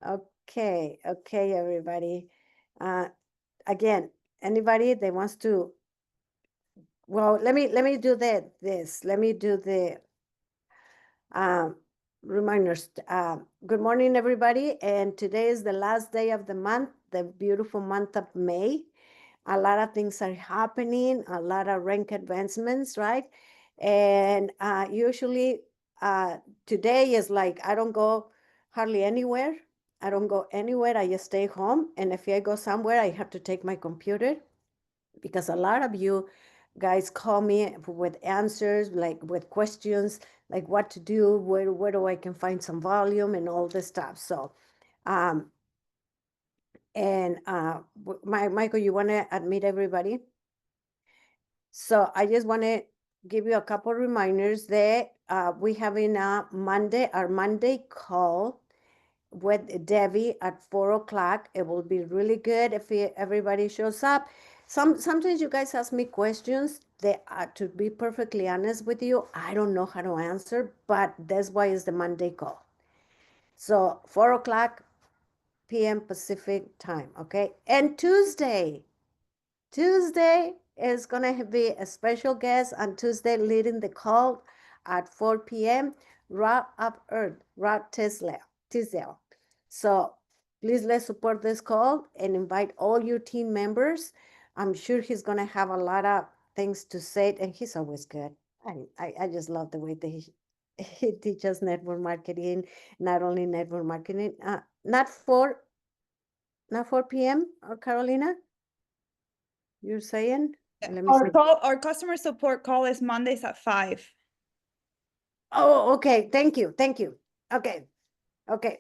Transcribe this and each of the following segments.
Okay, okay, everybody. Uh, Again, anybody that wants to, well, let me do this. Let me do the um, reminders. Good morning, everybody. And today is the last day of the month, the beautiful month of May. A lot of things are happening, a lot of rank advancements, right? And usually today is like I don't go hardly anywhere. I don't go anywhere. I just stay home. And if I go somewhere, I have to take my computer because a lot of you guys call me with answers, like with questions, like what to do, where do I can find some volume and all this stuff. So, um, and Michael, you want to admit everybody? So I just want to give you a couple reminders that we have in our Monday call with Debbie at 4 o'clock. It will be really good if everybody shows up. Sometimes you guys ask me questions that, to be perfectly honest with you, I don't know how to answer, but that's why it's the Monday call. So 4 o'clock p.m. Pacific time, okay? And Tuesday is going to be a special guest on Tuesday leading the call at 4 p.m. Rob Up Earth, Rob Tisdale. So please let's support this call and invite all your team members. I'm sure he's going to have a lot of things to say, and he's always good. I just love the way that he teaches network marketing, not only network marketing, not 4 p.m. or Carolina, you're saying? Let me see. Our customer support call is Mondays at 5. Oh, okay. Thank you. Thank you. Okay. Okay.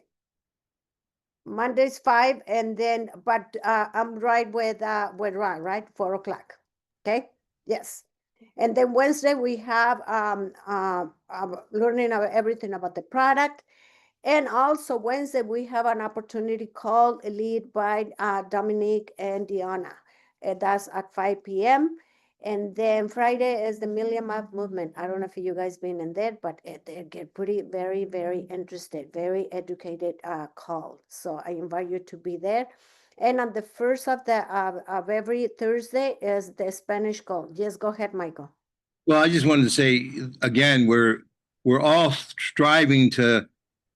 Monday's 5, and then, but I'm right with Ron, right? 4 o'clock. Okay. Yes. And then Wednesday we have learning about everything about the product. And also Wednesday we have an opportunity called lead by Dominique and Diana. And that's at 5 p.m. And then Friday is the Million Mile Movement. I don't know if you guys been in there, but they get pretty, very, very interested, very educated call. So I invite you to be there. And on the first of every Thursday is the Spanish call. Yes, go ahead, Michael. Well, I just wanted to say again, we're all striving to,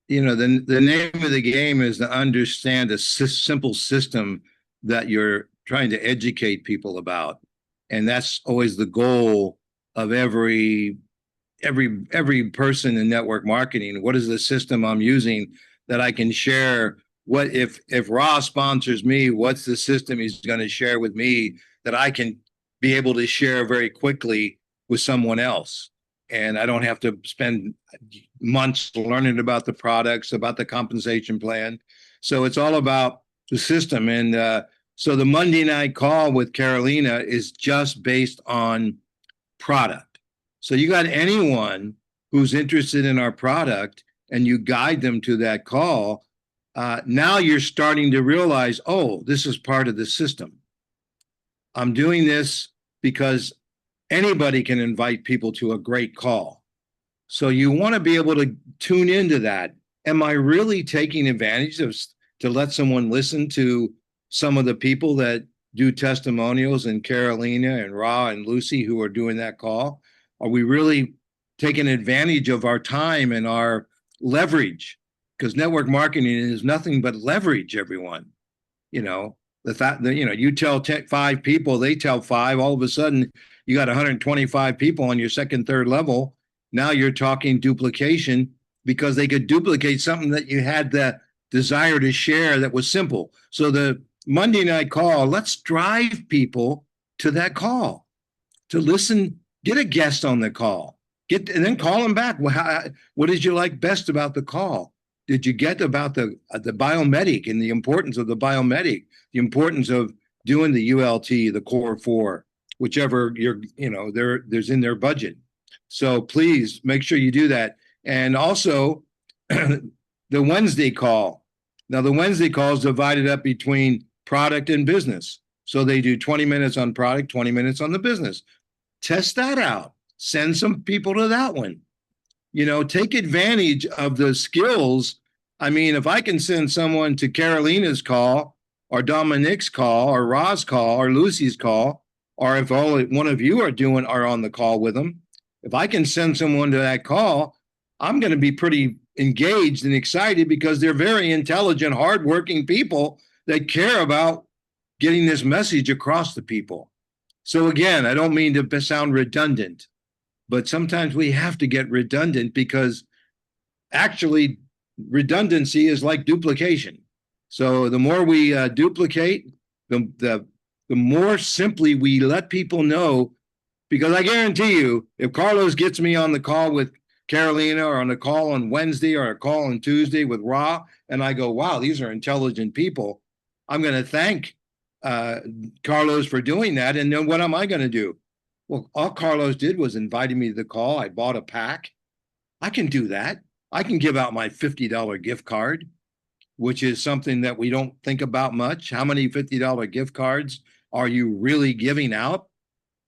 the name of the game is to understand a simple system that you're trying to educate people about, and that's always the goal of every person in network marketing. What is the system I'm using that I can share? What if Ross sponsors me, what's the system he's going to share with me that I can be able to share very quickly with someone else, and I don't have to spend months learning about the products, about the compensation plan. So it's all about the system. And so the Monday night call with Carolina is just based on product. So you got anyone who's interested in our product and you guide them to that call, now you're starting to realize, oh, this is part of the system. I'm doing this because anybody can invite people to a great call. So you want to be able to tune into that. Am I really taking advantage of to let someone listen to some of the people that do testimonials, and Carolina and Ra and Lucy who are doing that call? Are we really taking advantage of our time and our leverage? Because network marketing is nothing but leverage, everyone. The fact that, you tell 5 people, they tell 5, all of a sudden you got 125 people on your second, third level. Now you're talking duplication because they could duplicate something that you had the desire to share that was simple. So the Monday night call, let's drive people to that call, to listen, get a guest on the call, and then call them back. What did you like best about the call? Did you get about the biomedic and the importance of the biomedic, the importance of doing the ULT, the core 4, whichever there's in their budget. So please make sure you do that. And also the Wednesday call. Now the Wednesday call is divided up between product and business. So they do 20 minutes on product, 20 minutes on the business. Test that out. Send some people to that one. Take advantage of the skills I mean, if I can send someone to Carolina's call or Dominic's call or Ra's call or Lucy's call, or if all one of you are on the call with them, if I can send someone to that call, I'm going to be pretty engaged and excited because they're very intelligent, hardworking people that care about getting this message across to people. So again, I don't mean to sound redundant, but sometimes we have to get redundant because actually redundancy is like duplication. So the more we duplicate, the more simply we let people know. Because I guarantee you, if Carlos gets me on the call with Carolina or on a call on Wednesday or a call on Tuesday with Ra, and I go, wow, these are intelligent people, I'm going to thank Carlos for doing that. And then what am I going to do? Well, all Carlos did was invited me to the call. I bought a pack. I can do that. I can give out my $50 gift card, which is something that we don't think about much. How many $50 gift cards are you really giving out?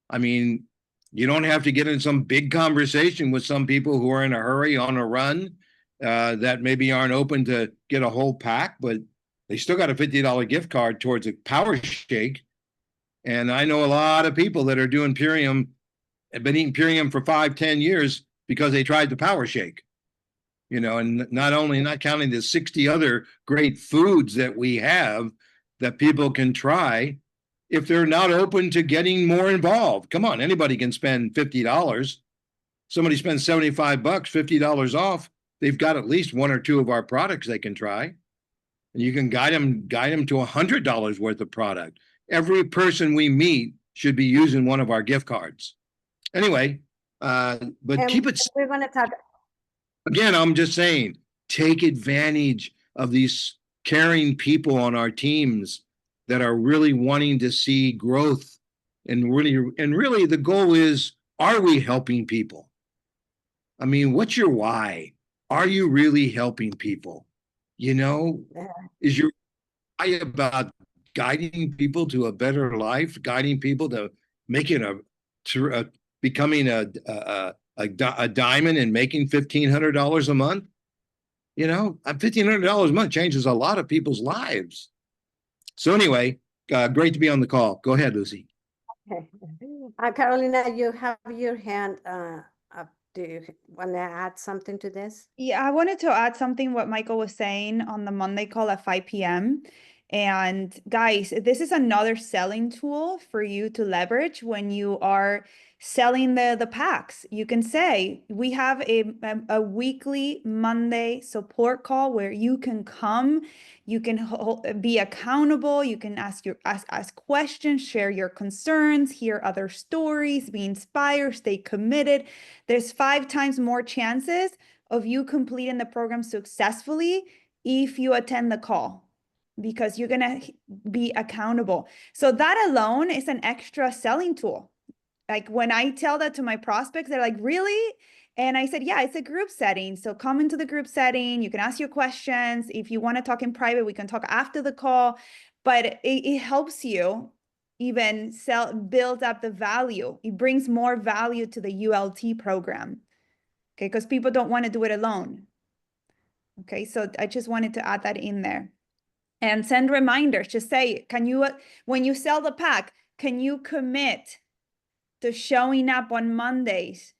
I mean, you don't have to get in some big conversation with some people who are in a hurry on a run that maybe aren't open to get a whole pack, but they still got a $50 gift card towards a power shake. And I know a lot of people that are doing Purium, have been eating Purium for 5-10 years because they tried the power shake. You know, and not counting the 60 other great foods that we have that people can try if they're not open to getting more involved. Come on, anybody can spend $50. Somebody spends $75, $50 off. They've got at least one or two of our products they can try. And you can guide them to $100 worth of product. Every person we meet should be using one of our gift cards. Anyway, but And keep it. we're going to talk. Again, I'm just saying, take advantage of these caring people on our teams that are really wanting to see growth. And really the goal is, are we helping people? I mean, what's your why? Are you really helping people? You know, is your why about guiding people to a better life, guiding people to making becoming a diamond and making $1,500 a month? You know, $1,500 a month changes a lot of people's lives. So anyway, great to be on the call. Go ahead, Lucy. Okay. Carolina, you have your hand up. Do you want to add something to this? Yeah, I wanted to add something what Michael was saying on the Monday call at 5 p.m. And guys, this is another selling tool for you to leverage when you are selling the packs. You can say, we have a weekly Monday support call where you can come, you can be accountable, you can ask questions, share your concerns, hear other stories, be inspired, stay committed. There's 5 times more chances of you completing the program successfully if you attend the call, because you're going to be accountable. So that alone is an extra selling tool. Like when I tell that to my prospects, they're like, really? And I said, yeah, it's a group setting. So come into the group setting. You can ask your questions. If you want to talk in private, we can talk after the call. But it helps you even build up the value. It brings more value to the ULT program. Okay, because people don't want to do it alone. Okay, so I just wanted to add that in there. And send reminders. Just say, can you, when you sell the pack, can you commit to showing up on Mondays,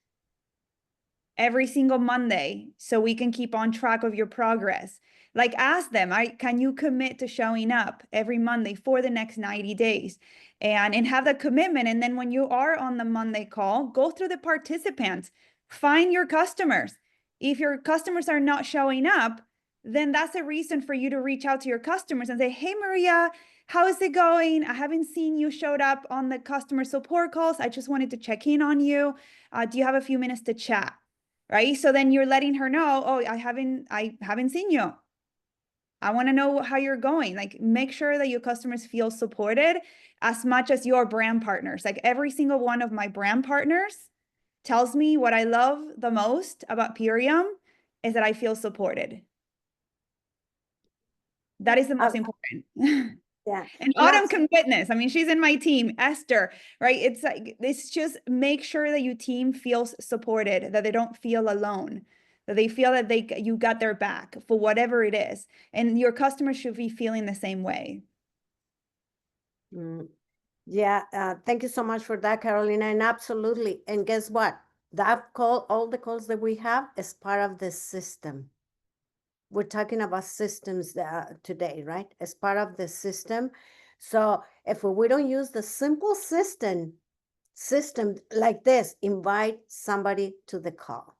every single Monday, so we can keep on track of your progress? Like, ask them, can you commit to showing up every Monday for the next 90 days? And have that commitment. And then when you are on the Monday call, go through the participants, find your customers. If your customers are not showing up, then that's a reason for you to reach out to your customers and say, hey, Maria, how is it going? I haven't seen you showed up on the customer support calls. I just wanted to check in on you. Do you have a few minutes to chat? Right? So then you're letting her know, oh, I haven't seen you. I want to know how you're going. Like, make sure that your customers feel supported as much as your brand partners. Like, every single one of my brand partners tells me what I love the most about Purium is that I feel supported. That is the most important. Yeah. And Autumn can witness. I mean, she's in my team, Esther, right? It's like, it's just make sure that your team feels supported, that they don't feel alone. that they feel that you got their back for whatever it is. And your customers should be feeling the same way. Yeah, thank you so much for that, Carolina. And absolutely. And guess what? That call, all the calls that we have is part of the system. We're talking about systems today, right? As part of the system. So if we don't use the simple system like this, invite somebody to the call.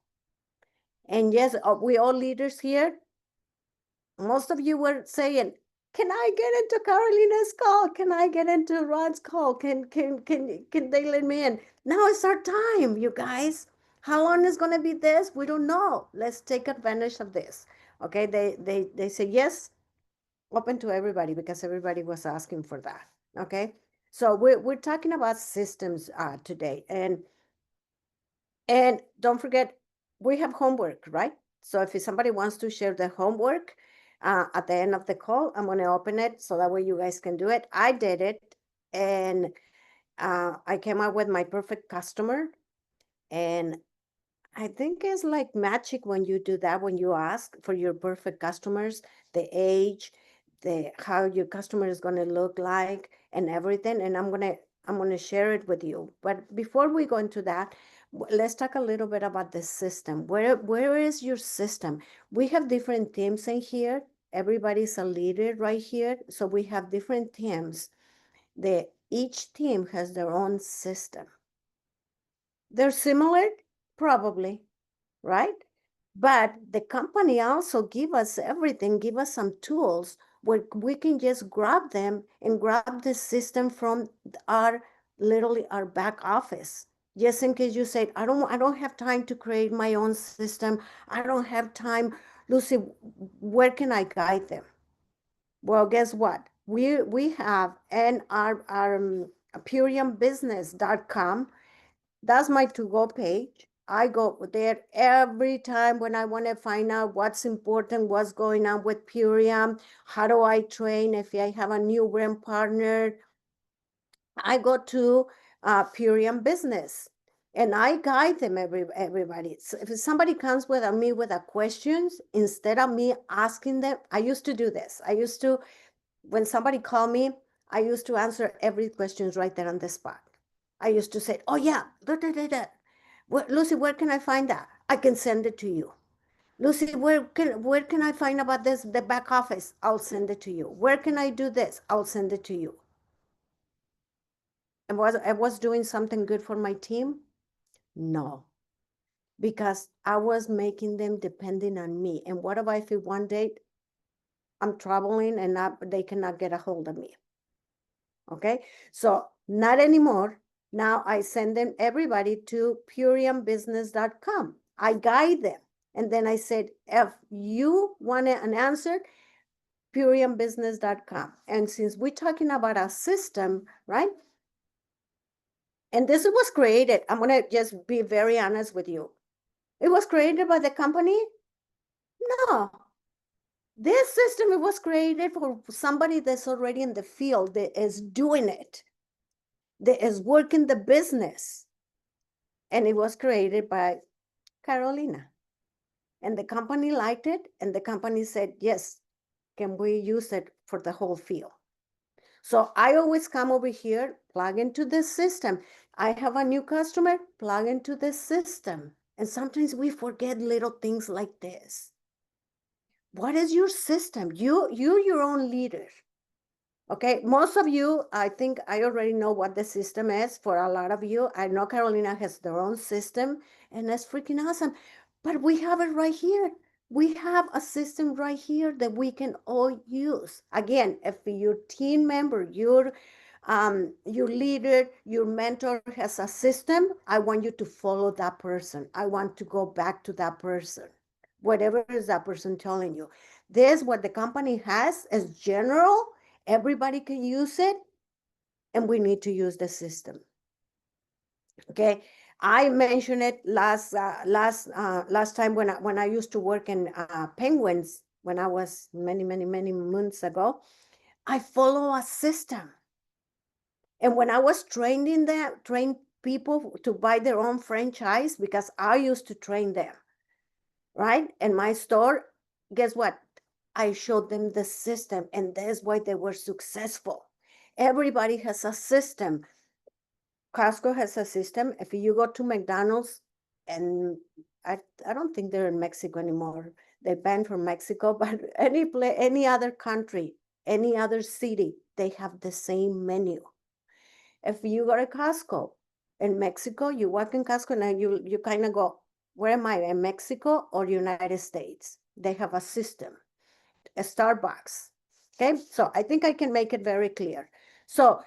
And yes, we all leaders here. Most of you were saying, can I get into Carolina's call? Can I get into Rod's call? Can they let me in? Now is our time, you guys. How long is going to be this? We don't know. Let's take advantage of this. Okay, they say yes, open to everybody because everybody was asking for that. Okay, so we're talking about systems today, and don't forget we have homework, right? So if somebody wants to share the homework at the end of the call, I'm going to open it so that way you guys can do it. I did it, and I came up with my perfect customer, and I think it's like magic when you do that, when you ask for your perfect customers, the age, how your customer is going to look like and everything. And I'm going to share it with you. But before we go into that, let's talk a little bit about the system. Where is your system? We have different teams in here. Everybody's a leader right here. So we have different teams. Each team has their own system. They're similar, probably, right? But the company also give us everything, give us some tools where we can just grab them and grab the system from literally our back office. Just in case you say, I don't have time to create my own system. I don't have time. Lucy, where can I guide them? Well, guess what? We have in our puriumbusiness.com. That's my to-go page. I go there every time when I want to find out what's important, what's going on with Purium, how do I train if I have a new brand partner. I go to Purium Business and I guide them, everybody. So if somebody comes with me with a questions, instead of me asking them, I used to do this. When somebody called me, I used to answer every question right there on the spot. I used to say, oh yeah, Lucy, where can I find that? I can send it to you. Lucy, where can I find about this, the back office? I'll send it to you. Where can I do this? I'll send it to you. And I was doing something good for my team? No, because I was making them depending on me. And what if one day I'm traveling and they cannot get a hold of me? Okay, so not anymore. Now I send them everybody to puriumbusiness.com. I guide them. And then I said, if you want an answer, puriumbusiness.com. And since we're talking about a system, right? And this was created, I'm going to just be very honest with you. It was created by the company? No. This system, it was created for somebody that's already in the field, that is doing it, that is working the business. And it was created by Carolina. And the company liked it, and the company said, yes, can we use it for the whole field? So I always come over here, plug into this system. I have a new customer, plug into this system. And sometimes we forget little things like this. What is your system? You're your own leader. Okay, most of you, I think I already know what the system is. For a lot of you, I know Carolina has their own system, and that's freaking awesome. But we have it right here. We have a system right here that we can all use. Again, if your team member, your leader, your mentor has a system, I want you to follow that person. I want to go back to that person. Whatever is that person telling you. This, what the company has is general. Everybody can use it, and we need to use the system. Okay, I mentioned it last time when I used to work in Penguins, when I was many months ago. I follow a system, and when I was train people to buy their own franchise, because I used to train them. right? And my store, guess what? I showed them the system, and that's why they were successful. Everybody has a system. Costco has a system. If you go to McDonald's, and I don't think they're in Mexico anymore. They banned from Mexico, but any other country, any other city, they have the same menu. If you go to Costco in Mexico, you walk in Costco and you kind of go, where am I, in Mexico or United States? They have a system, a Starbucks. Okay, so I think I can make it very clear. So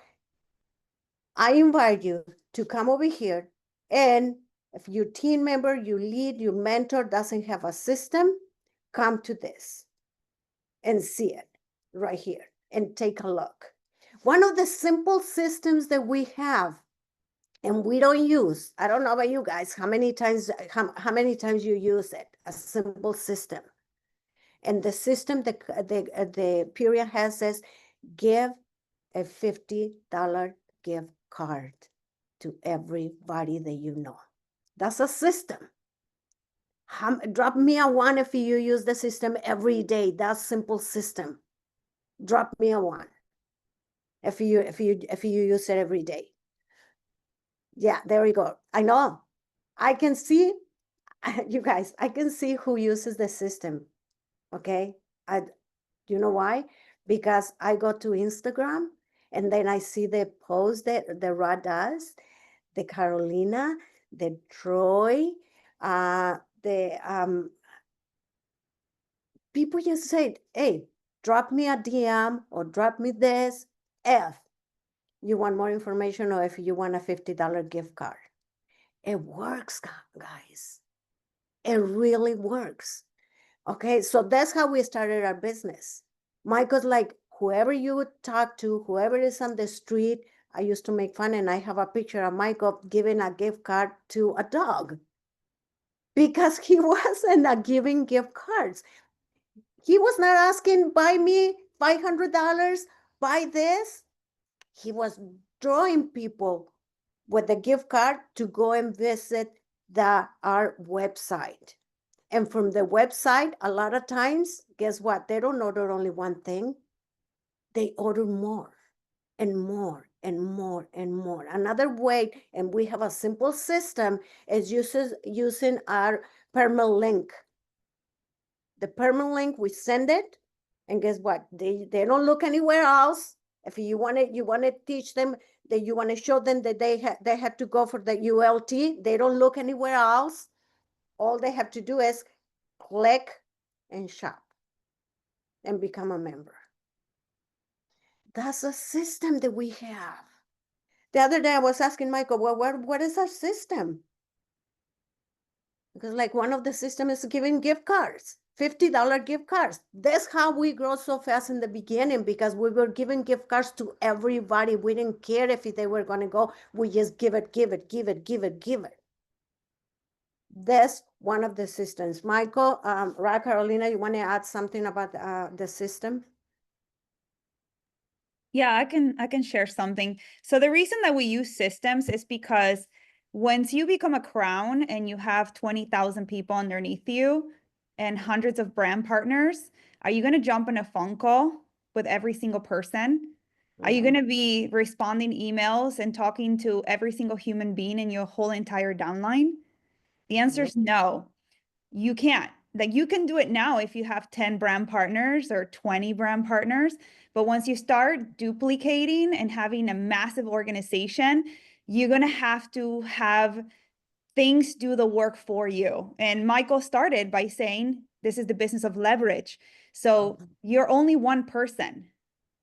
I invite you to come over here, and if your team member, you lead, your mentor doesn't have a system, come to this and see it right here and take a look. One of the simple systems that we have and we don't use, I don't know about you guys, how many times you use it, a simple system. And the system the period has says, give a $50 gift card to everybody that you know. That's a system. Drop me a one if you use the system every day. That's simple system. Drop me a one if you use it every day. Yeah, there we go. I know. I can see, you guys, I can see who uses the system. Okay. You know why? Because I go to Instagram and then I see the post that the Rod does, the Carolina, the Troy, the people just say, hey, drop me a DM or drop me this. If you want more information or if you want a $50 gift card. It works, guys. It really works. Okay, so that's how we started our business. Michael's like, whoever you talk to, whoever is on the street, I used to make fun, and I have a picture of Michael giving a gift card to a dog because he wasn't giving gift cards. He was not asking, buy me $500, buy this. He was drawing people with the gift card to go and visit our website. And from the website, a lot of times, guess what? They don't order only one thing. They order more and more and more and more. Another way, and we have a simple system, is using our permalink. The permalink, we send it, and guess what? They don't look anywhere else. If you want to teach them, that you want to show them that they had to go for the ULT, they don't look anywhere else. All they have to do is click and shop and become a member. That's a system that we have. The other day I was asking Michael, well, what is our system? Because like one of the systems is giving gift cards, $50 gift cards. That's how we grow so fast in the beginning, because we were giving gift cards to everybody. We didn't care if they were going to go. We just give it. That's one of the systems. Michael, Carolina, you want to add something about the system? Yeah, I can share something. So the reason that we use systems is because once you become a crown and you have 20,000 people underneath you and hundreds of brand partners, are you going to jump on a phone call with every single person? Are you going to be responding emails and talking to every single human being in your whole entire downline? The answer is no. You can't. Like, you can do it now if you have 10 brand partners or 20 brand partners, but once you start duplicating and having a massive organization, you're going to have things do the work for you. And Michael started by saying, this is the business of leverage. So you're only one person.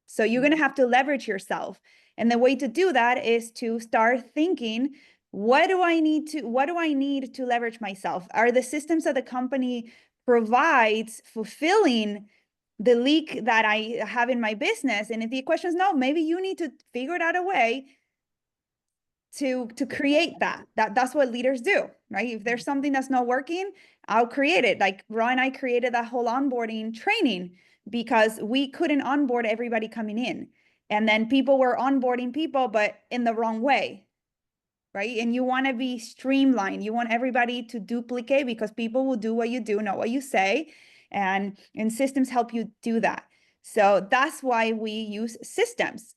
So you're going to have to leverage yourself. And the way to do that is to start thinking, what do I need to leverage myself? Are the systems that the company provides fulfilling the leak that I have in my business? And if the question is no, maybe you need to figure it out a way to create that's what leaders do, right? If there's something that's not working, I'll create it. Like Ron and I created that whole onboarding training because we couldn't onboard everybody coming in. And then people were onboarding people, but in the wrong way, right? And you want to be streamlined. You want everybody to duplicate because people will do what you do, not what you say. And systems help you do that. So that's why we use systems.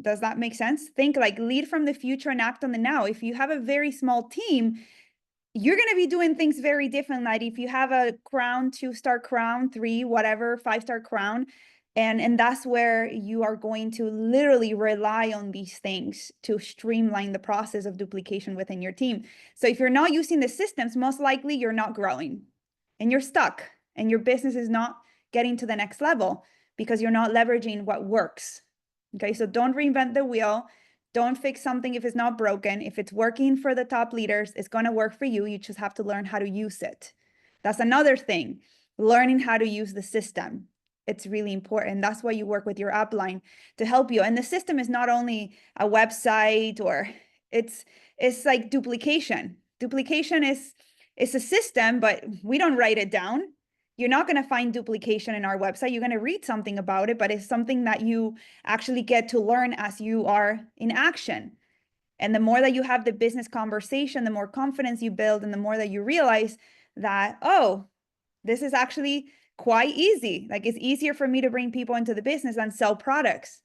Does that make sense? Think like lead from the future and act on the now. If you have a very small team, you're going to be doing things very different. Like if you have a crown, 2-star crown, 3, whatever, 5-star crown, and that's where you are going to literally rely on these things to streamline the process of duplication within your team. So if you're not using the systems, most likely you're not growing and you're stuck and your business is not getting to the next level because you're not leveraging what works. Okay, so don't reinvent the wheel. Don't fix something if it's not broken. If it's working for the top leaders, it's going to work for you. You just have to learn how to use it. That's another thing, learning how to use the system. It's really important. That's why you work with your upline to help you. And the system is not only a website or it's like duplication. Duplication is a system, but we don't write it down. You're not going to find duplication in our website. You're going to read something about it, but it's something that you actually get to learn as you are in action. And the more that you have the business conversation, the more confidence you build, and the more that you realize that, oh, this is actually quite easy. Like it's easier for me to bring people into the business than sell products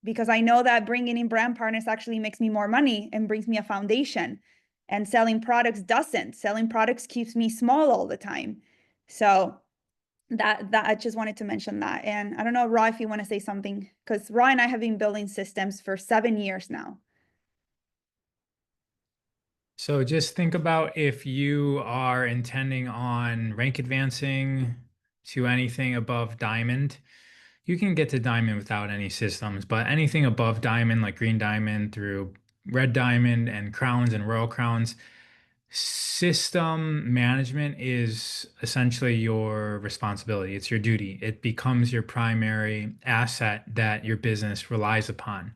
because I know that bringing in brand partners actually makes me more money and brings me a foundation, and selling products doesn't. Selling products keeps me small all the time. So that I just wanted to mention that. And I don't know, Ra, if you want to say something, because Ra and I have been building systems for 7 years now. So just think about if you are intending on rank advancing to anything above diamond. You can get to diamond without any systems, but anything above diamond, like green diamond through red diamond and crowns and royal crowns, system management is essentially your responsibility. It's your duty. It becomes your primary asset that your business relies upon.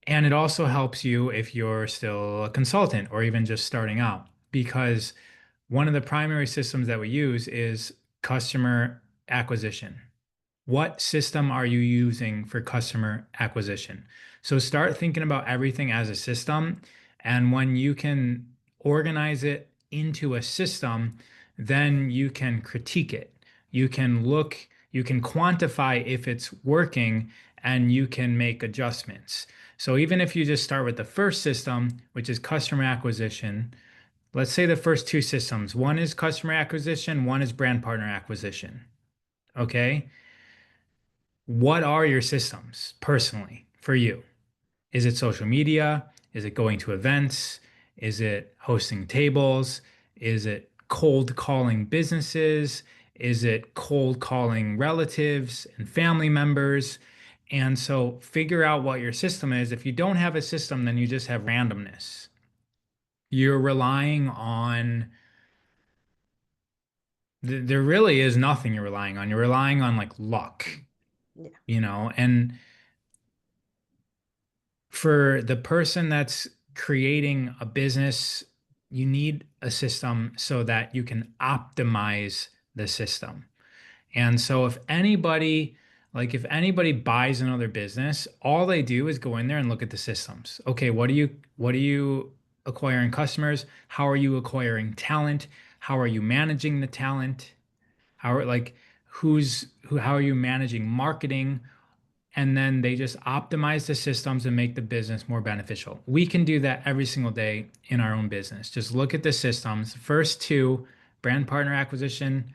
And it also helps you if you're still a consultant or even just starting out, because one of the primary systems that we use is customer acquisition. What system are you using for customer acquisition? So start thinking about everything as a system. And when you can organize it into a system, then you can critique it. You can look, you can quantify if it's working, and you can make adjustments. So even if you just start with the first system, which is customer acquisition, let's say the first 2 systems, one is customer acquisition, one is brand partner acquisition. Okay. What are your systems personally for you? Is it social media? Is it going to events? Is it hosting tables? Is it cold calling businesses? Is it cold calling relatives and family members? And so figure out what your system is. If you don't have a system, then you just have randomness. You're relying on, there really is nothing you're relying on. You're relying on like luck, Yeah. and for the person that's creating a business, you need a system so that you can optimize the system. And so if anybody buys another business, all they do is go in there and look at the systems. Okay, what are you acquiring customers? How are you acquiring talent? How are you managing the talent? How are you managing marketing? And then they just optimize the systems and make the business more beneficial. We can do that every single day in our own business. Just look at the systems. First 2, brand partner acquisition,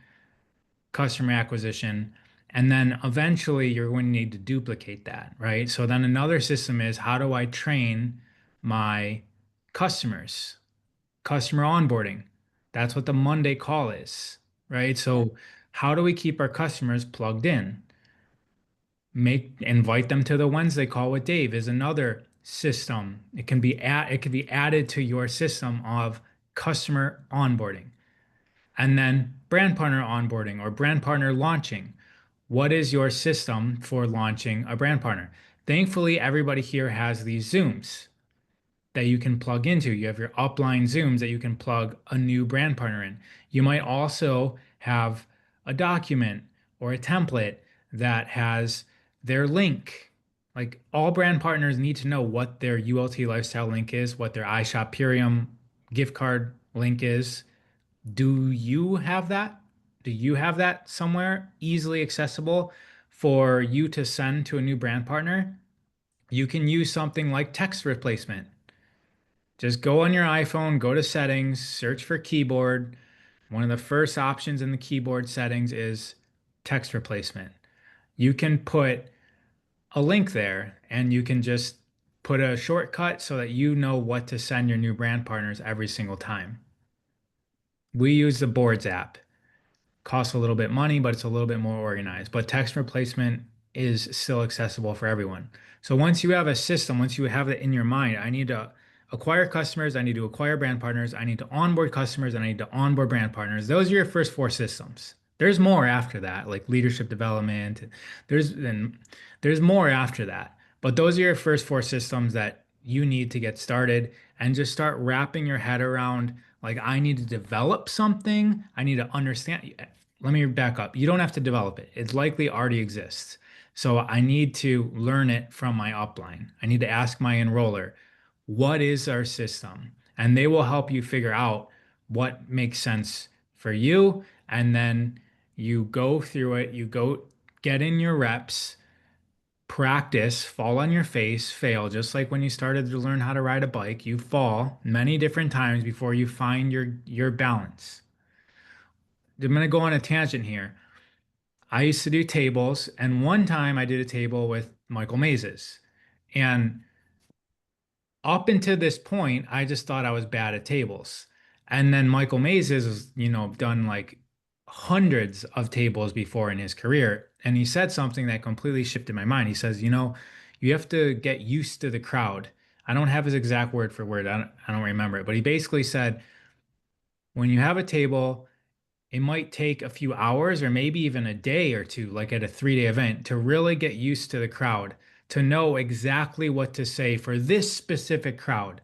customer acquisition, and then eventually you're going to need to duplicate that, right? So then another system is, how do I train my customers? Customer onboarding. That's what the Monday call is, right? So how do we keep our customers plugged in? Invite them to the Wednesday call with Dave is another system. It can be added to your system of customer onboarding. And then brand partner onboarding or brand partner launching. What is your system for launching a brand partner? Thankfully, everybody here has these Zooms that you can plug into. You have your upline Zooms that you can plug a new brand partner in. You might also have a document or a template that has their link Like all brand partners need to know what their ULT lifestyle link is, what their iShop Purium gift card link is. Do you have that? Do you have that somewhere easily accessible for you to send to a new brand partner? You can use something like text replacement. Just go on your iPhone, go to settings, search for keyboard. One of the first options in the keyboard settings is text replacement. You can put a link there and you can just put a shortcut so that you know what to send your new brand partners every single time. We use the Boards app. Costs a little bit money, but it's a little bit more organized. But text replacement is still accessible for everyone. So once you have a system, once you have it in your mind, I need to acquire customers, I need to acquire brand partners, I need to onboard customers, and I need to onboard brand partners. Those are your first four systems. There's more after that, like leadership development. There's more after that. But those are your first four systems that you need to get started and just start wrapping your head around like I need to develop something. I need to understand. Let me back up. You don't have to develop it. It likely already exists. So I need to learn it from my upline. I need to ask my enroller, what is our system? And they will help you figure out what makes sense for you. And then you go through it, you go get in your reps, practice, fall on your face, fail, just like when you started to learn how to ride a bike, you fall many different times before you find your balance. I'm going to go on a tangent here. I used to do tables, and one time I did a table with Michael Mazes. And up until this point, I just thought I was bad at tables. And then Michael Mazes has, done like hundreds of tables before in his career. And he said something that completely shifted my mind. He says, you have to get used to the crowd. I don't have his exact word for word. I don't remember it, but he basically said, when you have a table, it might take a few hours or maybe even a day or two, like at a 3-day event, to really get used to the crowd, to know exactly what to say for this specific crowd.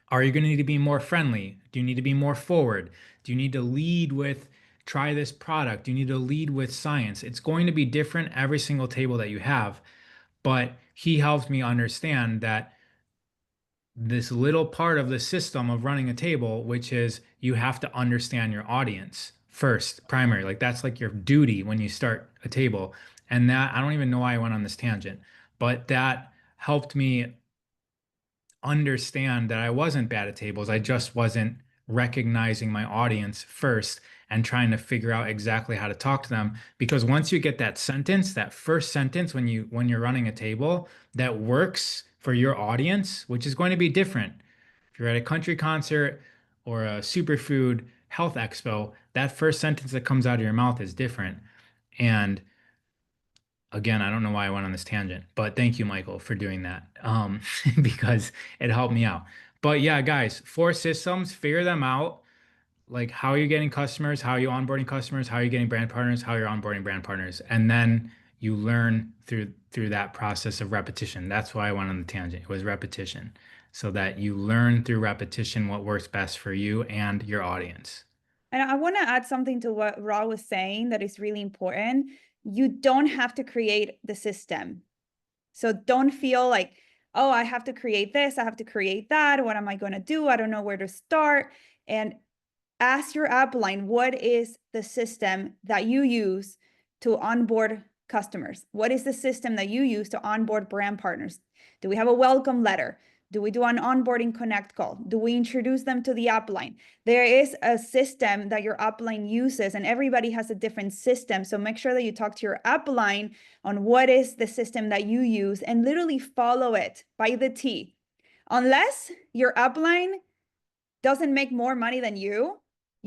Are you going to need to be more friendly? Do you need to be more forward? Do you need to lead with try this product? Do you need to lead with science? It's going to be different every single table that you have, but he helped me understand that this little part of the system of running a table, which is you have to understand your audience first, primary. Like that's like your duty when you start a table. And that, I don't even know why I went on this tangent, but that helped me understand that I wasn't bad at tables. I just wasn't recognizing my audience first and trying to figure out exactly how to talk to them. Because once you get that sentence, that first sentence when you're running a table that works for your audience, which is going to be different. If you're at a country concert or a superfood health expo, that first sentence that comes out of your mouth is different. And again, I don't know why I went on this tangent, but thank you, Michael, for doing that because it helped me out. But yeah, guys, 4 systems, figure them out. Like how are you getting customers? How are you onboarding customers? How are you getting brand partners? How you're onboarding brand partners? And then you learn through that process of repetition. That's why I went on the tangent. It was repetition, so that you learn through repetition what works best for you and your audience. And I want to add something to what Ra was saying that is really important. You don't have to create the system. So don't feel like, oh, I have to create this, I have to create that. What am I going to do? I don't know where to start. And ask your upline, what is the system that you use to onboard customers? What is the system that you use to onboard brand partners? Do we have a welcome letter? Do we do an onboarding connect call? Do we introduce them to the upline? There is a system that your upline uses, and everybody has a different system. So make sure that you talk to your upline on what is the system that you use and literally follow it by the T. Unless your upline doesn't make more money than you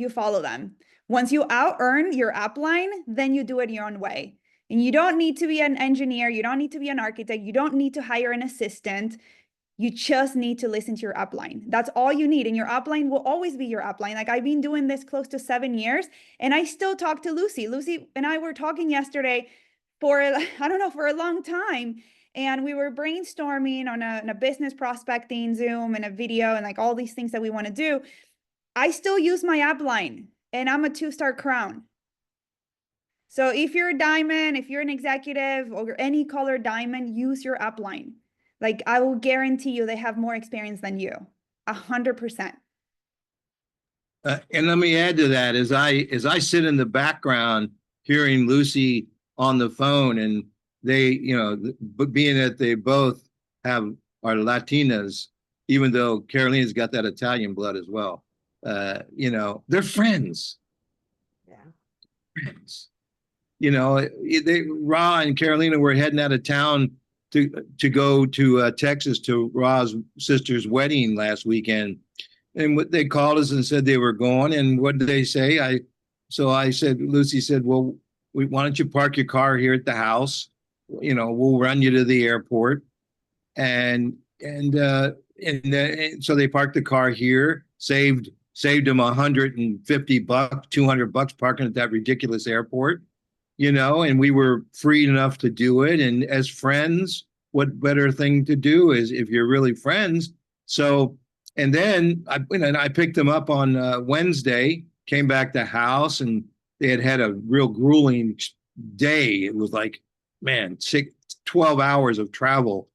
follow them. Once you out earn your upline, then you do it your own way. And you don't need to be an engineer. You don't need to be an architect. You don't need to hire an assistant. You just need to listen to your upline. That's all you need. And your upline will always be your upline. Like I've been doing this close to 7 years and I still talk to Lucy. Lucy and I were talking yesterday for, I don't know, for a long time. And we were brainstorming on a business prospecting Zoom and a video and like all these things that we want to do. I still use my upline and I'm a 2-star crown. So if you're a diamond, if you're an executive or any color diamond, use your upline. Like I will guarantee you they have more experience than you. 100%. And let me add to that, as I sit in the background hearing Lucy on the phone, and they, you know, but being that they both are Latinas, even though Carolina's got that Italian blood as well, you know, they're friends. Yeah. Friends. You know, Ra and Carolina were heading out of town to go to Texas to Ra's sister's wedding last weekend. And what they called us and said they were going. And what did they say? So I said, Lucy said, well, why don't you park your car here at the house? You know, we'll run you to the airport. And so they parked the car here, saved them $150, $200 parking at that ridiculous airport, you know, and we were free enough to do it. And as friends, what better thing to do is if you're really friends. So, and then I picked them up on Wednesday, came back to house, and they had a real grueling day. It was like, man, 12 hours of travel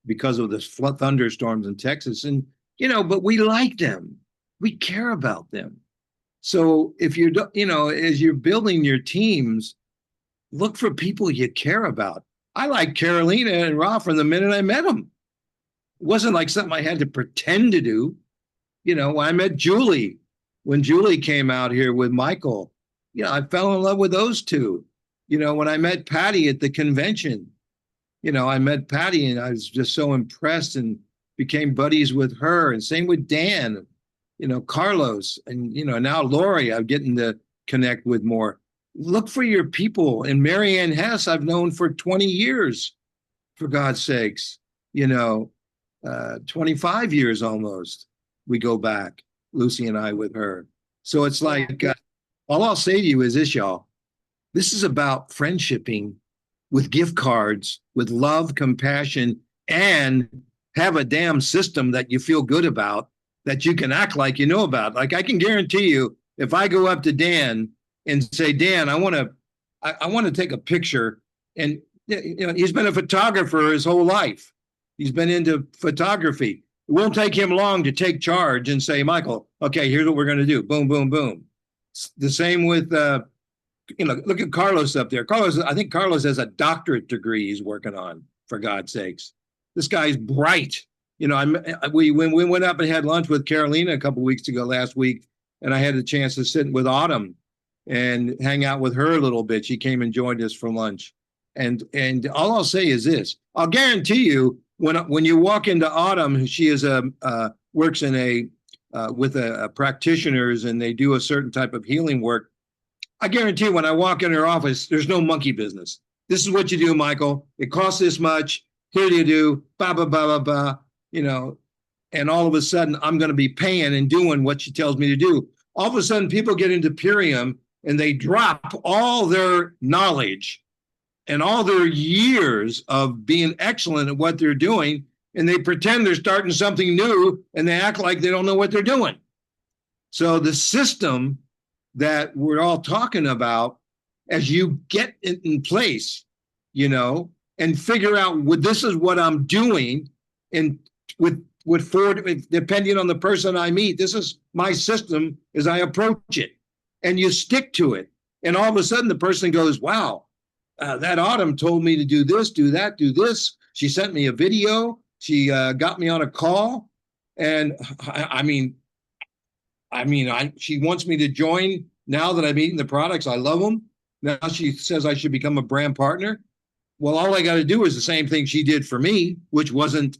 because of the thunderstorms in Texas. And, you know, but we like them. We care about them. So if you're, you know, as you're building your teams, look for people you care about. I like Carolina and Ra from the minute I met them. It wasn't like something I had to pretend to do. You know, I met Julie when Julie came out here with Michael. You know, I fell in love with those two. You know, when I met Patty at the convention, you know, I met Patty and I was just so impressed and became buddies with her. And same with Dan, you know, Carlos, and, you know, now Lori, I'm getting to connect with more. Look for your people. And Marianne Hess, I've known for 20 years, for God's sakes, you know, 25 years almost. We go back, Lucy and I, with her. So it's like, all I'll say to you is this, y'all. This is about friendshipping with gift cards, with love, compassion, and have a damn system that you feel good about, that you can act like you know about. Like I can guarantee you, if I go up to Dan and say, Dan, I want to take a picture, and you know, he's been a photographer his whole life. He's been into photography. It won't take him long to take charge and say, Michael, okay, here's what we're going to do. Boom, boom, boom. It's the same with, you know, look at Carlos up there. I think Carlos has a doctorate degree he's working on, for God's sakes. This guy's bright. You know, when we went up and had lunch with Carolina a couple of weeks ago, last week, and I had the chance to sit with Autumn and hang out with her a little bit. She came and joined us for lunch. And all I'll say is this: I'll guarantee you, when you walk into Autumn, she is works in with practitioners, and they do a certain type of healing work. I guarantee when I walk in her office, there's no monkey business. This is what you do, Michael. It costs this much. Here you do, blah, blah, blah, blah, blah, you know, and all of a sudden I'm going to be paying and doing what she tells me to do. All of a sudden people get into Purium and they drop all their knowledge and all their years of being excellent at what they're doing, and they pretend they're starting something new and they act like they don't know what they're doing. So the system that we're all talking about, as you get it in place, you know, and figure out what this is what I'm doing, and with depending on the person I meet, this is my system as I approach it, and you stick to it. And all of a sudden the person goes, wow, that Autumn told me to do this, do that, do this. She sent me a video. She got me on a call. And she wants me to join now that I'm eating the products. I love them. Now she says I should become a brand partner. Well, all I got to do is the same thing she did for me, which wasn't,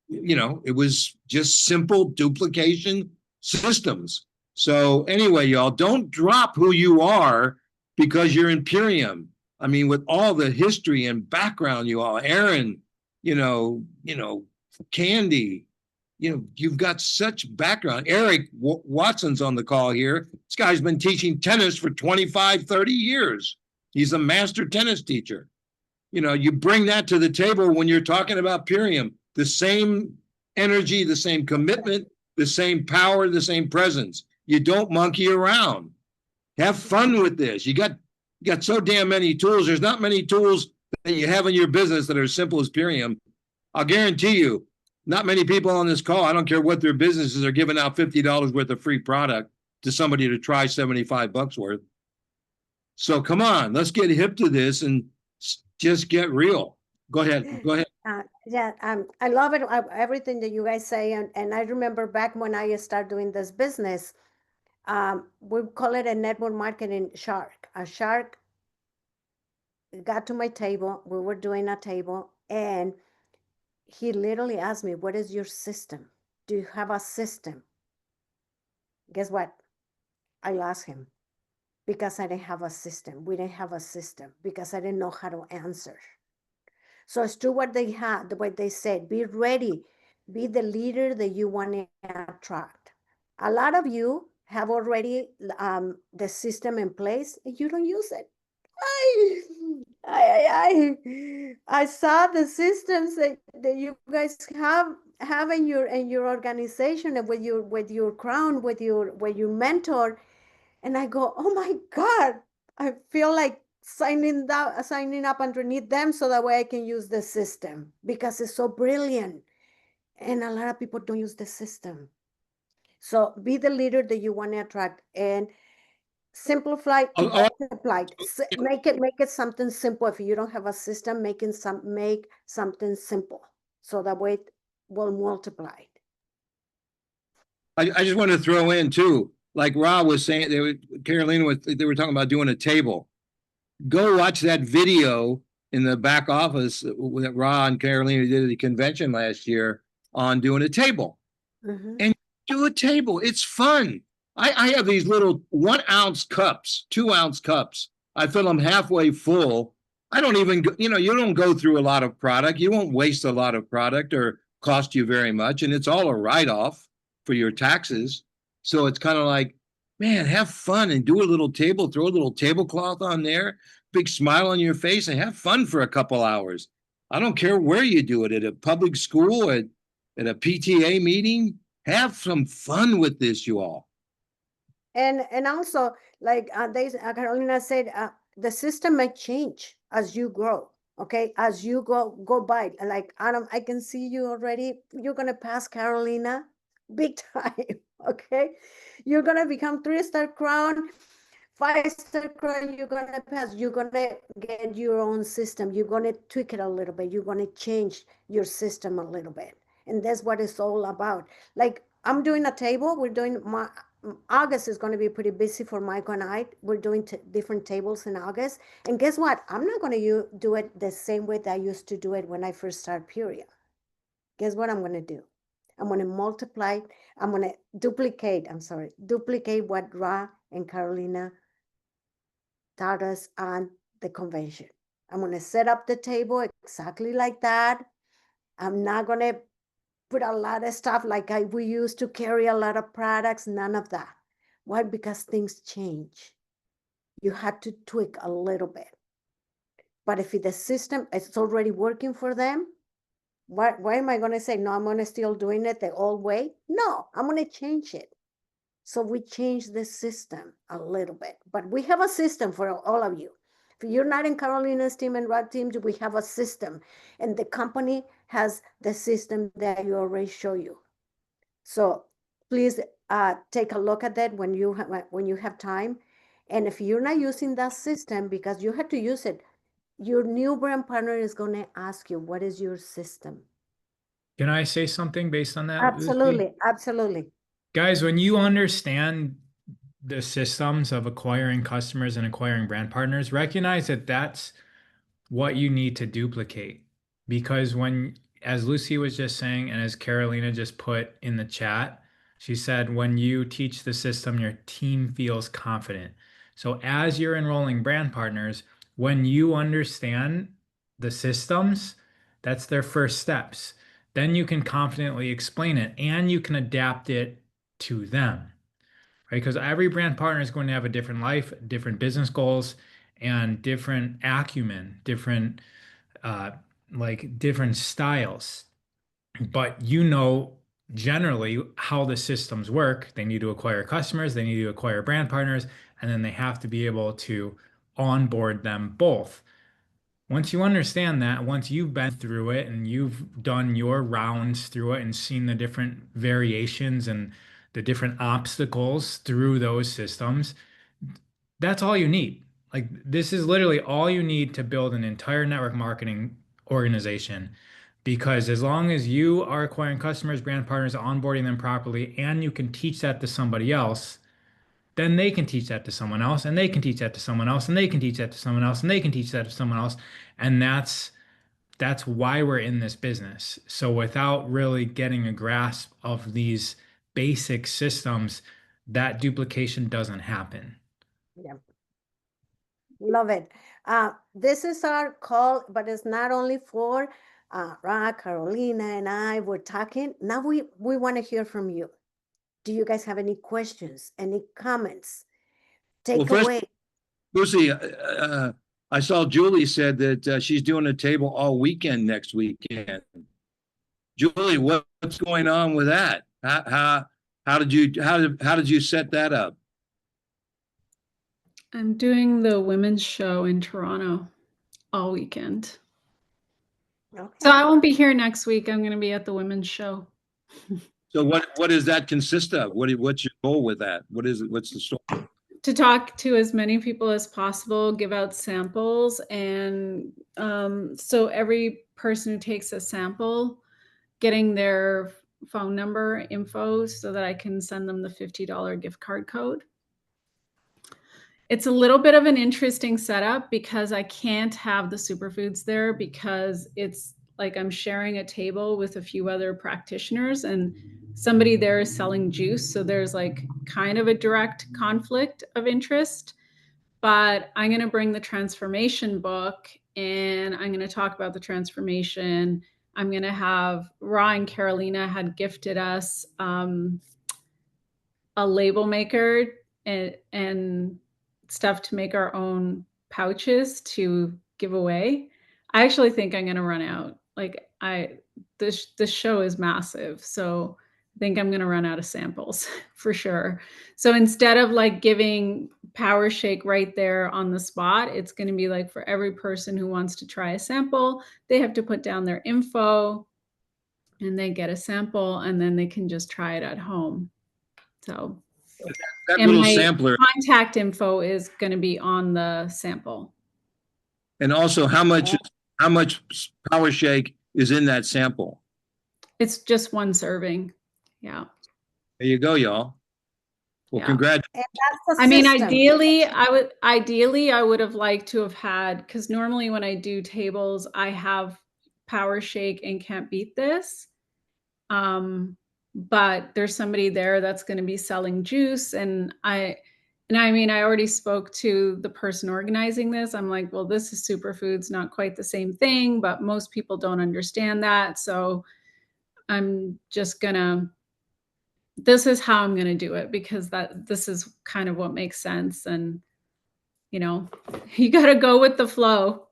you know, it was just simple duplication systems. So anyway, y'all, don't drop who you are because you're in Purium. I mean, with all the history and background you all, Aaron, you know, Candy, you know, you've got such background. Eric Watson's on the call here. This guy's been teaching tennis for 25, 30 years. He's a master tennis teacher. You know, you bring that to the table when you're talking about Purium, the same energy, the same commitment, the same power, the same presence. You don't monkey around. Have fun with this. You got You got so damn many tools. There's not many tools that you have in your business that are as simple as Purium. I'll guarantee you, not many people on this call, I don't care what their businesses, are giving out $50 worth of free product to somebody to try 75 bucks worth. So come on, let's get hip to this and just get real. Go ahead. Go ahead. Yeah, I love it, everything that you guys say. And I remember back when I started doing this business, we call it a network marketing shark. A shark got to my table. We were doing a table, and he literally asked me, "What is your system? Do you have a system?" Guess what? I lost him because I didn't have a system. We didn't have a system because I didn't know how to answer. So it's true what they had, the way they said, be ready, be the leader that you want to attract. A lot of you have already the system in place and you don't use it. I saw the systems that you guys have in your organization and with your crown, with your mentor. And I go, oh my God, I feel like signing up underneath them so that way I can use the system because it's so brilliant. And a lot of people don't use the system. So be the leader that you want to attract and simplify, multiply, make it something simple. If you don't have a system, make something simple. So that way it will multiply. I just want to throw in too, like Rob was saying, Carolina they were talking about doing a table. Go watch that video in the back office that Ra and Carolina did at the convention last year on doing a table. And do a table. It's fun. I have these little 1 ounce cups, 2 ounce cups. I fill them halfway full. I don't even, you don't go through a lot of product. You won't waste a lot of product or cost you very much. And it's all a write-off for your taxes. So it's kind of like, man, have fun and do a little table, throw a little tablecloth on there, big smile on your face, and have fun for a couple hours. I don't care where you do it, at a public school, at a PTA meeting. Have some fun with this, you all. And also, like Carolina said, the system may change as you grow. Okay, as you go by, like Adam, I can see you already. You're gonna pass Carolina big time. Okay, you're gonna become 3-star crown, 5-star crown. You're gonna pass. You're gonna get your own system. You're gonna tweak it a little bit. You're gonna change your system a little bit, and that's what it's all about. Like I'm doing a table. We're doing August is going to be pretty busy for Michael and I. We're doing different tables in August. And guess what? I'm not going to do it the same way that I used to do it when I first started Purium. Guess what I'm going to do? I'm going to multiply. I'm going to duplicate what Ra and Carolina taught us on the convention. I'm going to set up the table exactly like that. I'm not going to put a lot of stuff like we used to carry a lot of products, none of that. Why? Because things change. You had to tweak a little bit. But if the system is already working for them, why am I going to say, no, I'm going to still doing it the old way? No, I'm going to change it. So we change the system a little bit. But we have a system for all of you. If you're not in Carolina's team and Rod team, we have a system. And the company has the system that you already show you. So please take a look at that when you have time. And if you're not using that system because you had to use it, your new brand partner is going to ask you, what is your system? Can I say something based on that? Absolutely. Absolutely. Guys, when you understand the systems of acquiring customers and acquiring brand partners, recognize that that's what you need to duplicate. Because when, as Lucy was just saying, and as Carolina just put in the chat, she said, when you teach the system, your team feels confident. So as you're enrolling brand partners, when you understand the systems, that's their first steps. Then you can confidently explain it and you can adapt it to them, right? Because every brand partner is going to have a different life, different business goals, and different acumen, different different styles. But generally how the systems work. They need to acquire customers, they need to acquire brand partners, and then they have to be able to onboard them both. Once you understand that, once you've been through it and you've done your rounds through it and seen the different variations and the different obstacles through those systems, that's all you need. Like, this is literally all you need to build an entire network marketing organization. Because as long as you are acquiring customers, brand partners, onboarding them properly, and you can teach that to somebody else, then they can teach that to someone else, and they can teach that to someone else, and they can teach that to someone else, and they can teach that to someone else. And that's why we're in this business. So without really getting a grasp of these basic systems, that duplication doesn't happen. Yeah. Love it. This is our call, but it's not only for Ra, Carolina, and I. We're talking. Now we want to hear from you. Do you guys have any questions, any comments? Take first, away. Lucy, I saw Julie said that she's doing a table all weekend next weekend. Julie, what's going on with that? How did you set that up? I'm doing the women's show in Toronto all weekend. Okay. So I won't be here next week. I'm going to be at the women's show. So what does that consist of? What's your goal with that? What is it? What's the story? To talk to as many people as possible, give out samples. And so every person who takes a sample, getting their phone number info so that I can send them the $50 gift card code. It's a little bit of an interesting setup because I can't have the superfoods there because it's like I'm sharing a table with a few other practitioners and somebody there is selling juice. So there's like kind of a direct conflict of interest. But I'm going to bring the transformation book and I'm going to talk about the transformation. I'm going to have Ra and Carolina had gifted us a label maker and stuff to make our own pouches to give away. I actually think I'm going to run out. Like this show is massive. So I think I'm going to run out of samples for sure. So instead of like giving Power Shake right there on the spot, it's going to be like for every person who wants to try a sample, they have to put down their info and they get a sample and then they can just try it at home. So That and little my sampler, contact info is going to be on the sample. and also how much Power Shake is in that sample? It's just one serving. Yeah. There you go, y'all. Well, Yeah. congratulations. And that's the I mean, system. ideally I would have liked to have had, because normally when I do tables, I have Power Shake and Can't Beat This. But there's somebody there that's going to be selling juice. And I mean, I already spoke to the person organizing this. I'm like, well, this is superfoods, not quite the same thing, but most people don't understand that. So I'm just this is how I'm going to do it because this is kind of what makes sense. And, you know, you got to go with the flow.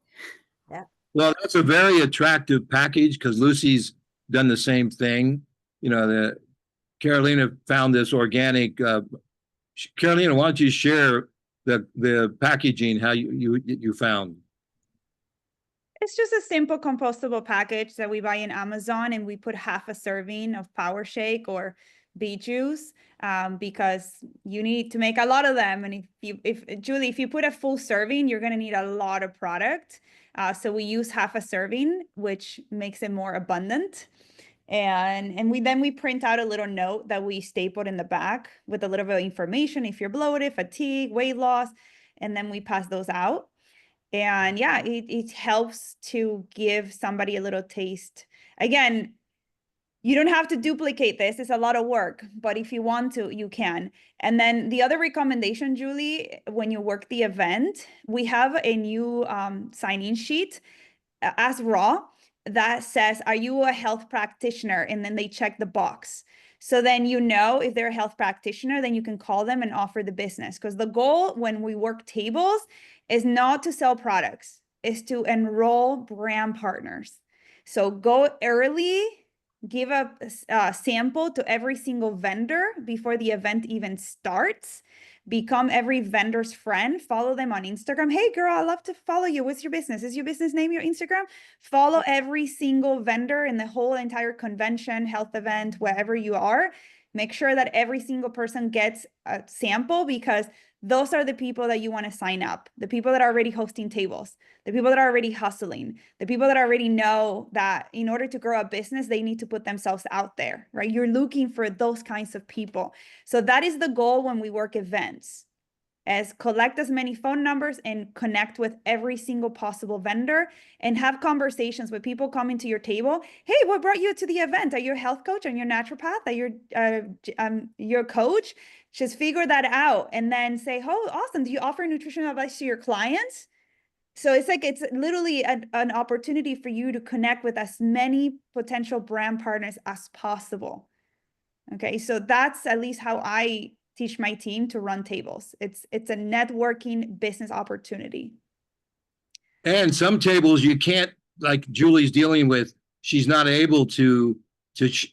Well, that's a very attractive package because Lucy's done the same thing. You know, Carolina found this organic. Carolina, why don't you share the packaging, how you found? It's just a simple compostable package that we buy in Amazon, and we put half a serving of Power Shake or beet juice because you need to make a lot of them. And Julie, if you put a full serving, you're going to need a lot of product. So we use half a serving, which makes it more abundant. And we print out a little note that we stapled in the back with a little bit of information if you're bloated, fatigue, weight loss, and then we pass those out. And yeah, it helps to give somebody a little taste. Again, you don't have to duplicate this. It's a lot of work, but if you want to, you can. And then the other recommendation, Julie, when you work the event, we have a new sign-in sheet as Raw that says, are you a health practitioner? And then they check the box. So then you know if they're a health practitioner, then you can call them and offer the business. Because the goal when we work tables is not to sell products, is to enroll brand partners. So go early, give a sample to every single vendor before the event even starts, become every vendor's friend, follow them on Instagram. Hey girl, I love to follow you. What's your business? Is your business name your Instagram? Follow every single vendor in the whole entire convention, health event, wherever you are. Make sure that every single person gets a sample, because those are the people that you want to sign up, the people that are already hosting tables, the people that are already hustling, the people that already know that in order to grow a business, they need to put themselves out there, right? You're looking for those kinds of people. So that is the goal when we work events, as collect as many phone numbers and connect with every single possible vendor and have conversations with people coming to your table. Hey, what brought you to the event? Are you a health coach? Are you a naturopath? Are you a coach? Just figure that out and then say, oh, awesome. Do you offer nutritional advice to your clients? So it's like, it's literally an opportunity for you to connect with as many potential brand partners as possible. Okay, so that's at least how I teach my team to run tables. It's a networking business opportunity. And some tables you can't, like Julie's dealing with, she's not able to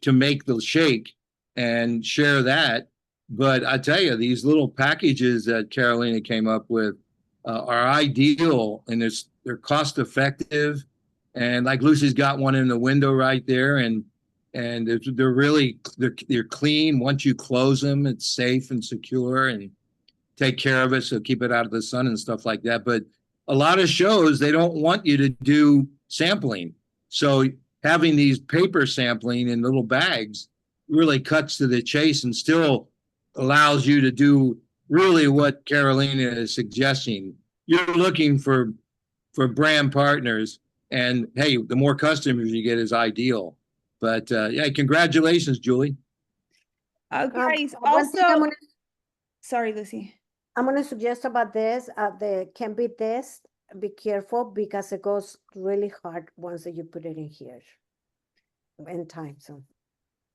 make the shake and share that. But I tell you, these little packages that Carolina came up with are ideal, and they're cost effective. And like Lucy's got one in the window right there, and they're really they're clean. Once you close them, it's safe and secure, and take care of it, so keep it out of the sun and stuff like that. But a lot of shows, they don't want you to do sampling, so having these paper sampling in little bags really cuts to the chase and still allows you to do really what Carolina is suggesting. You're looking for brand partners, and hey, the more customers you get is ideal. But yeah, congratulations, Julie. Guys, one thing also, sorry, Lucy. I'm going to suggest about this, the can be test. Be careful, because it goes really hard once that you put it in here in time. So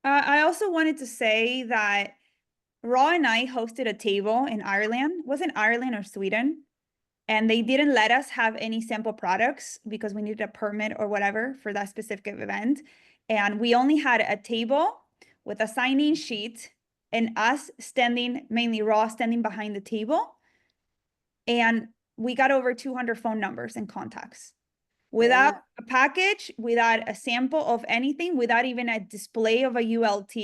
I also wanted to say that Raw and I hosted a table in Ireland. Was it Ireland or Sweden? And they didn't let us have any sample products because we needed a permit or whatever for that specific event. And we only had a table with a sign-in sheet and us standing, mainly Raw, standing behind the table. And we got over 200 phone numbers and contacts without a package, without a sample of anything, without even a display of a ULT.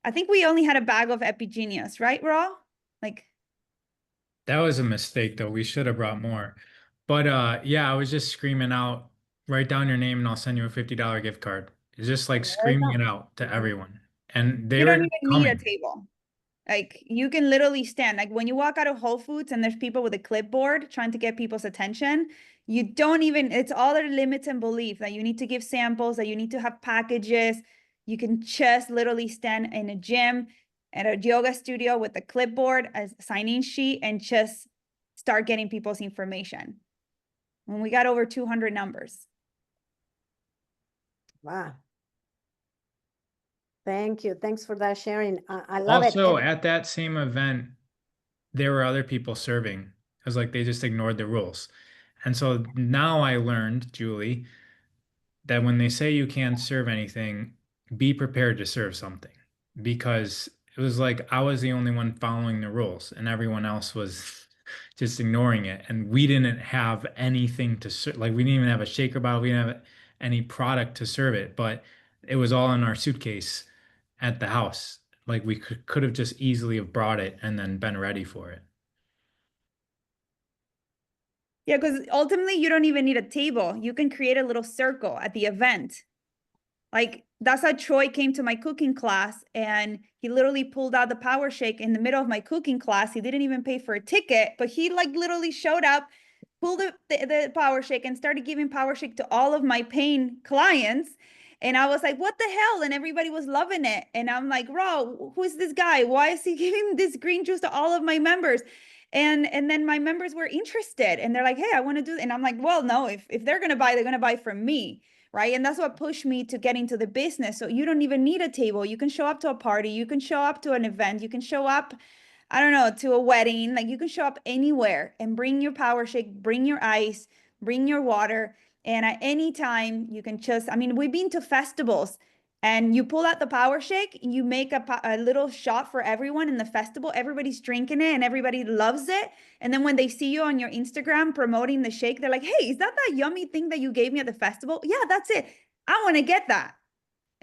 I think we only had a bag of Epigenius, right, Raw? Like, That was a mistake though. We should have brought more. But yeah, I was just screaming out, write down your name and I'll send you a $50 gift card. It's just like screaming it out to everyone. And they you were don't even need a coming. table. Like, you can literally stand, like when you walk out of Whole Foods and there's people with a clipboard trying to get people's attention, you don't even, it's all their limits and belief that you need to give samples, that you need to have packages. You can just literally stand in a gym, at a yoga studio with a clipboard, a sign-in sheet, and just start getting people's information. When we got over 200 numbers. wow. Thank you. Thanks for that sharing. I love it. Also, at that same event, there were other people serving. It was like they just ignored the rules. And so now I learned, Julie, that when they say you can't serve anything, be prepared to serve something. Because it was like I was the only one following the rules and everyone else was just ignoring it. And we didn't have anything to serve. Like, we didn't even have a shaker bottle. We didn't have any product to serve it, but it was all in our suitcase at the house. Like, we could have just easily have brought it and then been ready for it. Yeah, because ultimately you don't even need a table. You can create a little circle at the event. Like, that's how Troy came to my cooking class, and he literally pulled out the power shake in the middle of my cooking class. He didn't even pay for a ticket, but he like literally showed up, pulled the power shake and started giving power shake to all of my paying clients. And I was like, what the hell? And everybody was loving it. And I'm like, Ro, who is this guy? Why is he giving this green juice to all of my members? And then my members were interested and they're like, hey, I want to do it. And I'm like, well, no, if they're gonna buy, they're gonna buy from me. Right. And that's what pushed me to get into the business. So you don't even need a table. You can show up to a party. You can show up to an event. You can show up, I don't know, to a wedding. Like, you can show up anywhere and bring your power shake, bring your ice, bring your water. And at any time you can just, I mean, we've been to festivals And you pull out the power shake, you make a little shot for everyone in the festival. Everybody's drinking it and everybody loves it. And then when they see you on your Instagram promoting the shake, they're like, hey, is that yummy thing that you gave me at the festival? Yeah, that's it. I want to get that.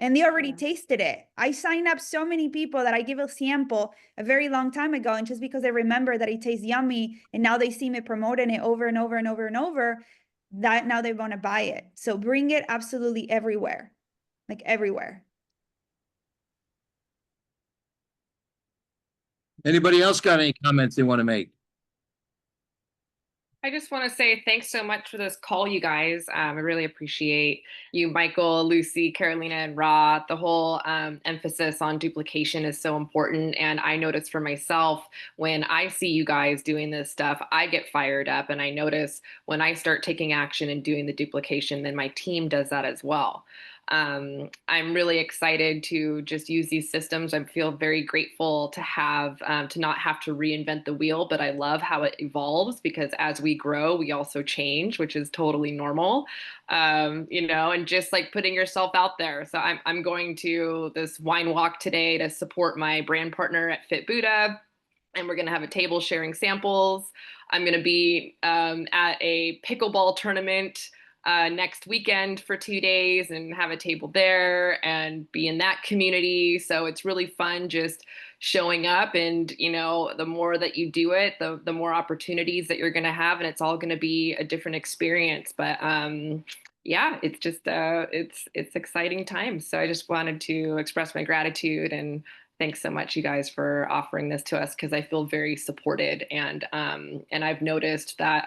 And they already tasted it. I signed up so many people that I give a sample a very long time ago. And just because they remember that it tastes yummy and now they see me promoting it over and over and over and over, that now they want to buy it. So bring it absolutely everywhere, like everywhere. Anybody else got any comments they want to make? I just want to say thanks so much for this call, you guys. I really appreciate you, Michael, Lucy, Carolina, and Ra. The whole emphasis on duplication is so important. And I notice for myself, when I see you guys doing this stuff, I get fired up. And I notice when I start taking action and doing the duplication, then my team does that as well. I'm really excited to just use these systems. I feel very grateful to have to not have to reinvent the wheel, but I love how it evolves because as we grow, we also change, which is totally normal. You know, and just like putting yourself out there. So I'm going to this wine walk today to support my brand partner at Fit Buddha. And we're going to have a table sharing samples. I'm going to be at a pickleball tournament next weekend for 2 days and have a table there and be in that community. So it's really fun just showing up, and you know, the more that you do it, the more opportunities that you're going to have, and it's all going to be a different experience. But yeah, it's just it's exciting times. So I just wanted to express my gratitude and thanks so much, you guys, for offering this to us because I feel very supported, and I've noticed that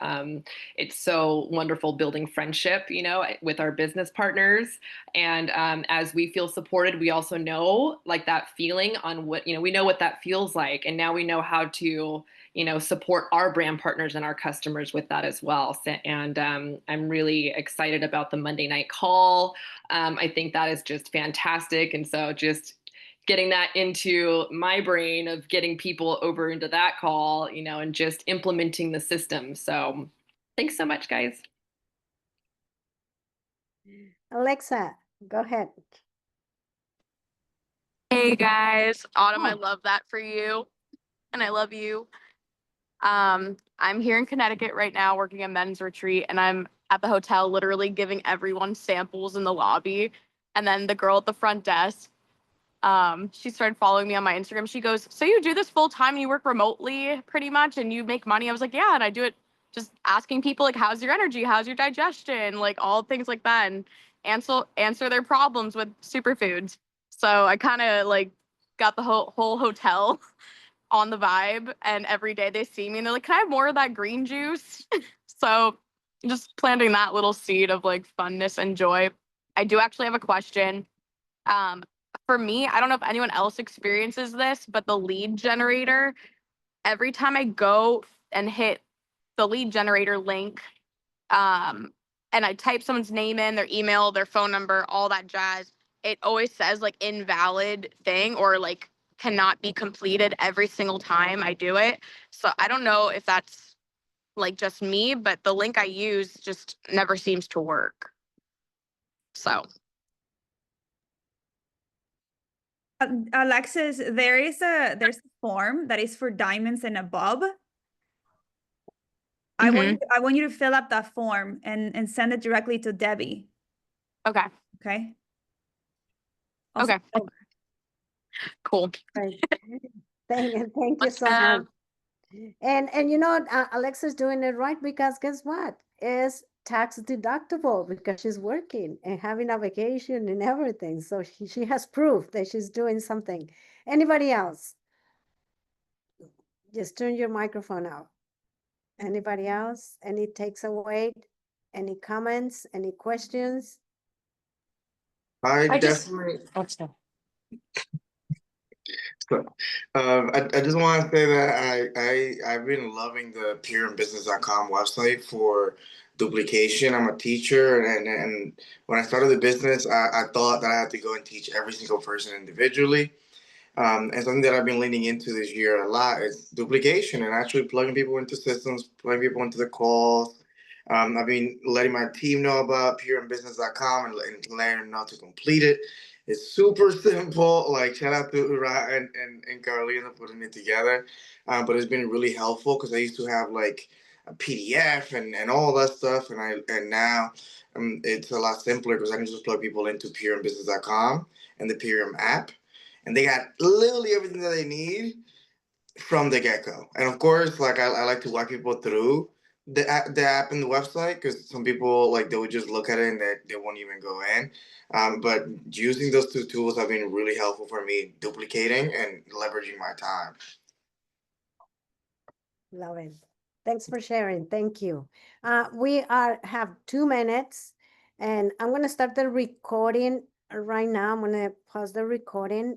it's so wonderful building friendship, you know, with our business partners, and as we feel supported, we also know like that feeling on what, you know, we know what that feels like, and now we know how to, you know, support our brand partners and our customers with that as well. So, and I'm really excited about the Monday night call. I think that is just fantastic, and so just getting that into my brain of getting people over into that call, you know, and just implementing the system. So thanks so much, guys. Alexa, go ahead. Hey guys, Autumn, I Oh. love that for you. And I love you. I'm here in Connecticut right now working a men's retreat, and I'm at the hotel literally giving everyone samples in the lobby. And then the girl at the front desk, she started following me on my Instagram. She goes, so you do this full time and you work remotely pretty much and you make money? I was like, yeah, and I do it just asking people like, how's your energy? How's your digestion? Like all things like that, and answer their problems with superfoods. So I kind of like got the whole hotel on the vibe, and every day they see me and they're like, can I have more of that green juice? So just planting that little seed of like funness and joy. I do actually have a question. For me, I don't know if anyone else experiences this, but the lead generator, every time I go and hit the lead generator link, and I type someone's name in, their email, their phone number, all that jazz, it always says like invalid thing or like cannot be completed every single time I do it. So I don't know if that's like just me, but the link I use just never seems to work. So Alexis, there's a form that is for diamonds and above. I want you to fill up that form and send it directly to Debbie. okay. Okay. Okay. Cool. Right. Thank you so much. And you know, Alexa's doing it right because guess what? It's tax deductible because she's working and having a vacation and everything. So she has proof that she's doing something. Anybody else? Just turn your microphone out. Anybody else? Any takes away? Any comments? Any questions? I just I just want to say that I've been loving the peerinbusiness.com website for duplication. I'm a teacher, and when I started the business, I thought that I had to go and teach every single person individually. And something that I've been leaning into this year a lot is duplication and actually plugging people into systems, plugging people into the calls. I've been letting my team know about peerinbusiness.com and letting them know to complete it. It's super simple. Like shout out to Ra and Carolina putting it together. But it's been really helpful because I used to have like a PDF and all that stuff, and now it's a lot simpler because I can just plug people into PRMbusiness.com and the PRM app, and they got literally everything that they need from the get-go. And of course, like I like to walk people through the app and the website, because some people like they would just look at it and they won't even go in. But using those two tools have been really helpful for me, duplicating and leveraging my time. Love it. Thanks for sharing. Thank you. We have 2 minutes, and I'm going to start the recording right now. I'm going to pause the recording.